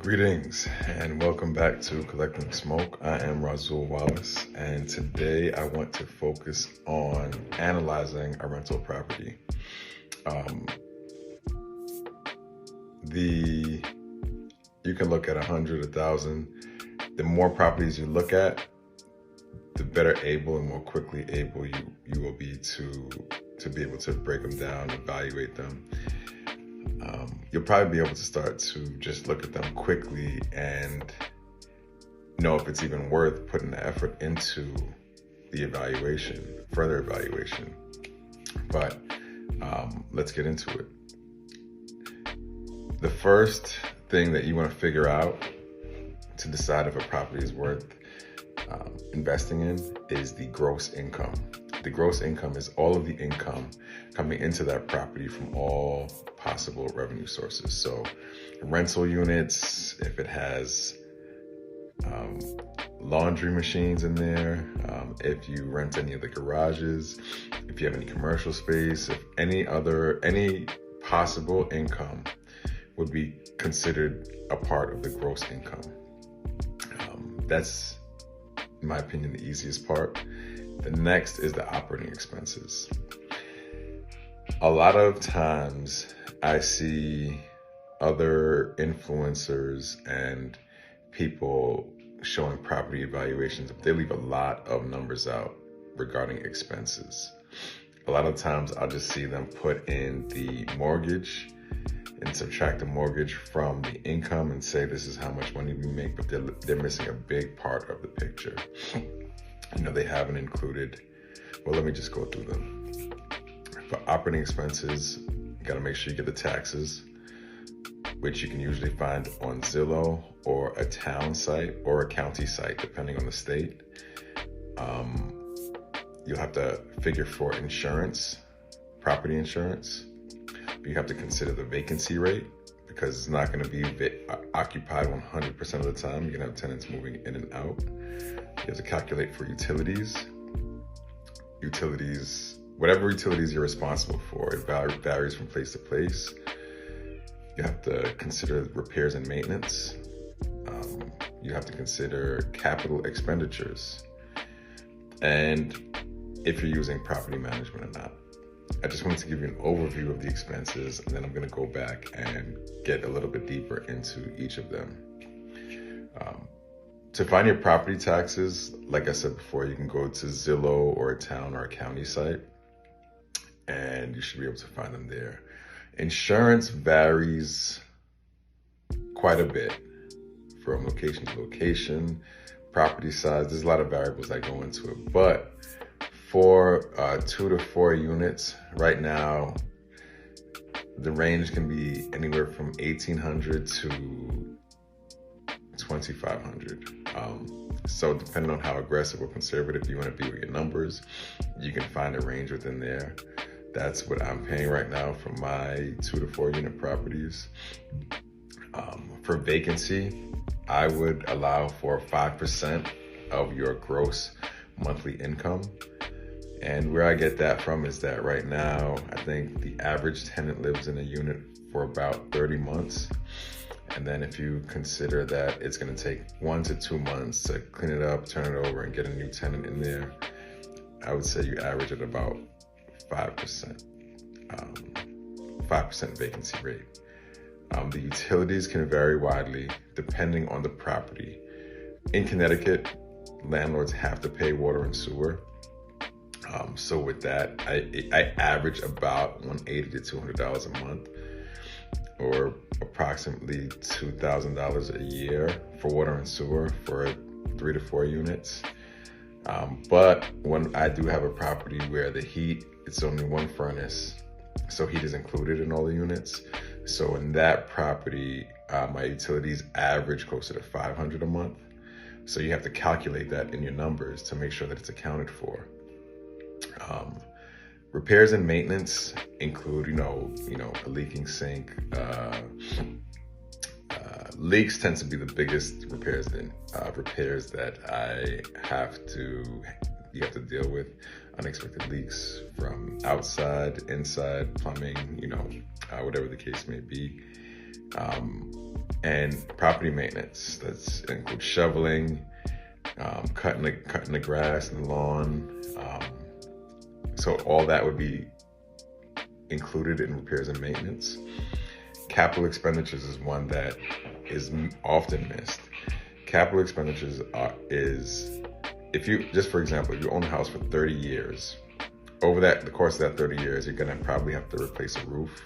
Greetings and welcome back to Collecting Smoke. I am Razul Wallace, and today I want to focus on analyzing a rental property. You can look at 100, 1,000. The more properties you look at, the better able and more quickly able you will be to be able to break them down, evaluate them. You'll probably be able to start to just look at them quickly and know if it's even worth putting the effort into the evaluation, further evaluation. But let's get into it. The first thing that you want to figure out to decide if a property is worth investing in is the gross income. The gross income is all of the income coming into that property from all possible revenue sources. So rental units, if it has laundry machines in there, if you rent any of the garages, if you have any commercial space, if any possible income would be considered a part of the gross income. That's, in my opinion, the easiest part. The next is the operating expenses. A lot of times I see other influencers and people showing property evaluations, they leave a lot of numbers out regarding expenses. A lot of times I'll just see them put in the mortgage and subtract the mortgage from the income and say this is how much money we make, but they're missing a big part of the picture. They haven't included, well, let me just go through them. For operating expenses, you gotta make sure you get the taxes, which you can usually find on Zillow or a town site or a county site, depending on the state. You'll have to figure for insurance, property insurance. You have to consider the vacancy rate, because it's not gonna be occupied 100% of the time. You're gonna have tenants moving in and out. You have to calculate for utilities. Whatever utilities you're responsible for, it varies from place to place. You have to consider repairs and maintenance. You have to consider capital expenditures, and if you're using property management or not. I just wanted to give you an overview of the expenses, and then I'm going to go back and get a little bit deeper into each of them. To find your property taxes, like I said before, you can go to Zillow or a town or a county site, and you should be able to find them there. Insurance varies quite a bit from location to location, property size. There's a lot of variables that go into it, but for 2 to 4 units right now, the range can be anywhere from $1,800 to $2,500. So depending on how aggressive or conservative you want to be with your numbers, you can find a range within there. That's what I'm paying right now for my 2 to 4 unit properties. For vacancy, I would allow for 5% of your gross monthly income. And where I get that from is that right now, I think the average tenant lives in a unit for about 30 months. And then if you consider that it's gonna take 1 to 2 months to clean it up, turn it over, and get a new tenant in there, I would say you average at about 5%, 5% vacancy rate. The utilities can vary widely depending on the property. In Connecticut, landlords have to pay water and sewer. So with that, I average about $180 to $200 a month, or approximately $2,000 a year for water and sewer for 3 to 4 units. But when I do have a property where the heat, it's only one furnace, so heat is included in all the units. So in that property, my utilities average closer to $500 a month. So you have to calculate that in your numbers to make sure that it's accounted for. Repairs and maintenance include, a leaking sink. Leaks tend to be the biggest repairs that you have to deal with. Unexpected leaks from outside, inside, plumbing, whatever the case may be. And property maintenance, that's includes shoveling, cutting the grass and the lawn. So all that would be included in repairs and maintenance. Capital expenditures is one that is often missed. Capital expenditures if you, just for example, if you own a house for 30 years, over the course of that 30 years, you're gonna probably have to replace a roof,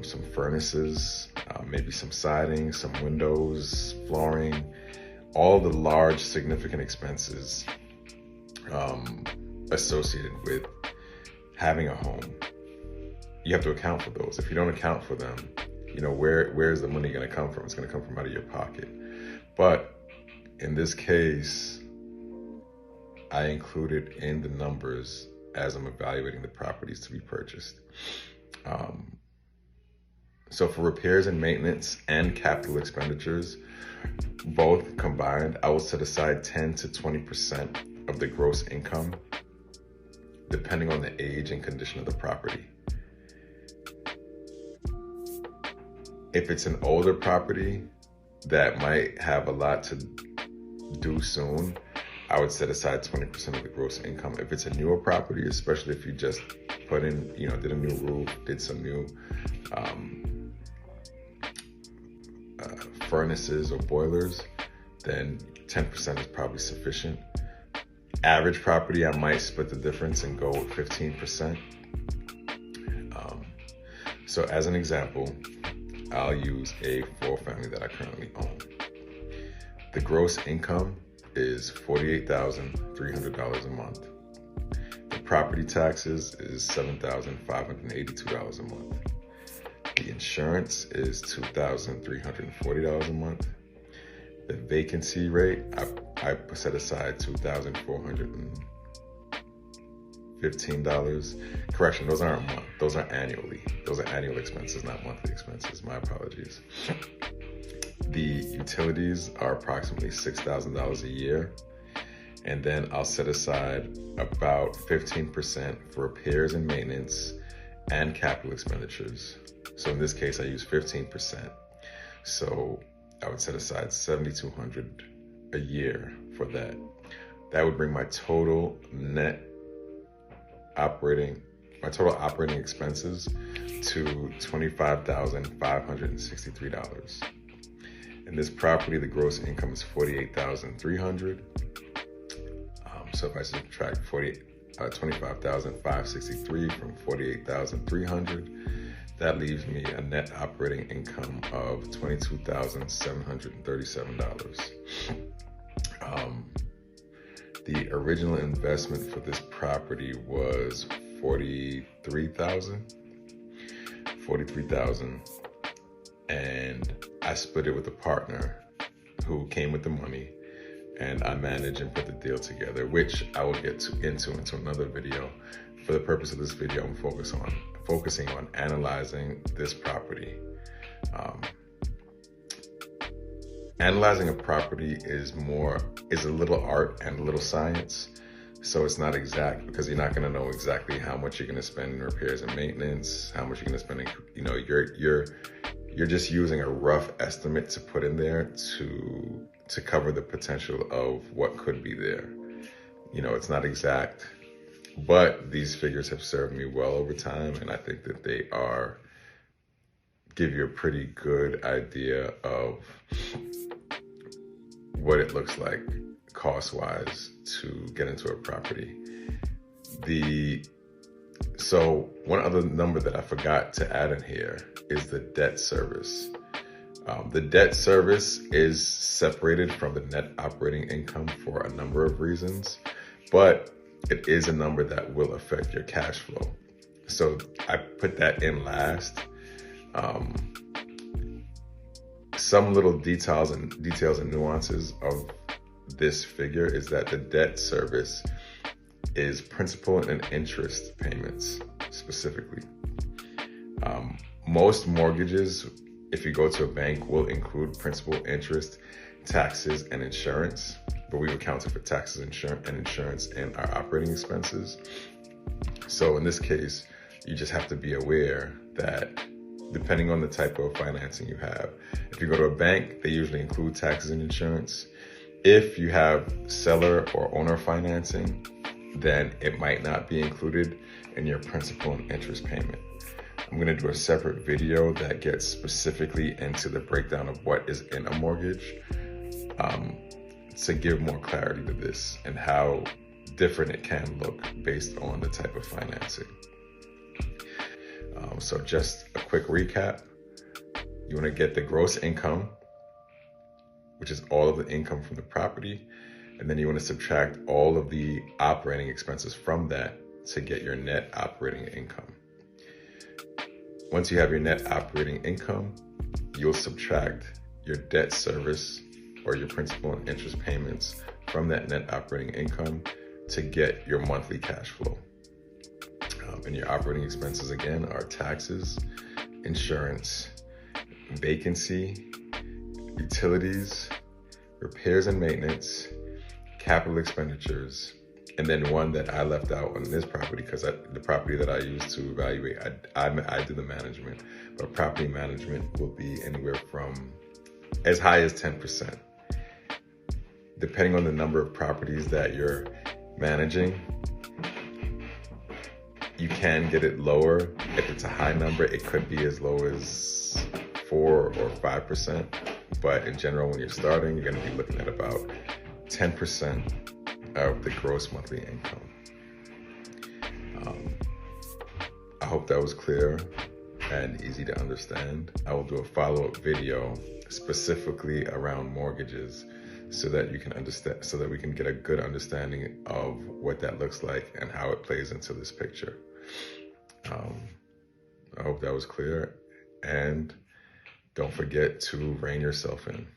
some furnaces, maybe some siding, some windows, flooring, all the large significant expenses associated with having a home. You have to account for those. If you don't account for them, where is the money going to come from? It's going to come from out of your pocket. But in this case, I included in the numbers as I'm evaluating the properties to be purchased. So for repairs and maintenance and capital expenditures, both combined, I will set aside 10 to 20% of the gross income, depending on the age and condition of the property. If it's an older property that might have a lot to do soon, I would set aside 20% of the gross income. If it's a newer property, especially if you just put in, did a new roof, did some new furnaces or boilers, then 10% is probably sufficient. Average property, I might split the difference and go with 15%. So as an example, I'll use a 4-family that I currently own. The gross income is $48,300 a month. The property taxes is $7,582 a month. The insurance is $2,340 a month. The vacancy rate, I set aside $2,415. Correction, those aren't month, those are annually. Those are annual expenses, not monthly expenses. My apologies. The utilities are approximately $6,000 a year. And then I'll set aside about 15% for repairs and maintenance and capital expenditures. So in this case, I use 15%. So I would set aside $7,200 a year for that. That would bring my total operating expenses to $25,563. In this property, the gross income is $48,300. So if I subtract $25,563 from $48,300, that leaves me a net operating income of $22,737. The original investment for this property was $43,000, and I split it with a partner who came with the money, and I managed and put the deal together, which I will get into another video. For the purpose of this video, I'm focusing on analyzing this property. Analyzing a property is a little art and a little science. So it's not exact, because you're not going to know exactly how much you're going to spend in repairs and maintenance, how much you're going to spend in, you're just using a rough estimate to put in there to cover the potential of what could be there. It's not exact, but these figures have served me well over time, and I think that they give you a pretty good idea of what it looks like cost-wise to get into a property. So one other number that I forgot to add in here is the debt service. The debt service is separated from the net operating income for a number of reasons, but it is a number that will affect your cash flow. So I put that in last. Some little details and nuances of this figure is that the debt service is principal and interest payments specifically. Most mortgages, if you go to a bank, will include principal, interest, taxes, and insurance, but we've accounted for taxes and insurance in our operating expenses. So in this case, you just have to be aware that depending on the type of financing you have. If you go to a bank, they usually include taxes and insurance. If you have seller or owner financing, then it might not be included in your principal and interest payment. I'm gonna do a separate video that gets specifically into the breakdown of what is in a mortgage, to give more clarity to this and how different it can look based on the type of financing. So just a quick recap. You wanna get the gross income, which is all of the income from the property. And then you wanna subtract all of the operating expenses from that to get your net operating income. Once you have your net operating income, you'll subtract your debt service or your principal and interest payments from that net operating income to get your monthly cash flow. And your operating expenses, again, are taxes, insurance, vacancy, utilities, repairs and maintenance, capital expenditures, and then one that I left out on this property because the property that I use to evaluate, I do the management, but property management will be anywhere from as high as 10%. Depending on the number of properties that you're managing, you can get it lower. If it's a high number, it could be as low as 4 or 5%. But in general, when you're starting, you're gonna be looking at about 10% of the gross monthly income. I hope that was clear and easy to understand. I will do a follow-up video specifically around mortgages so that you can understand, so that we can get a good understanding of what that looks like and how it plays into this picture. I hope that was clear, and don't forget to rein yourself in.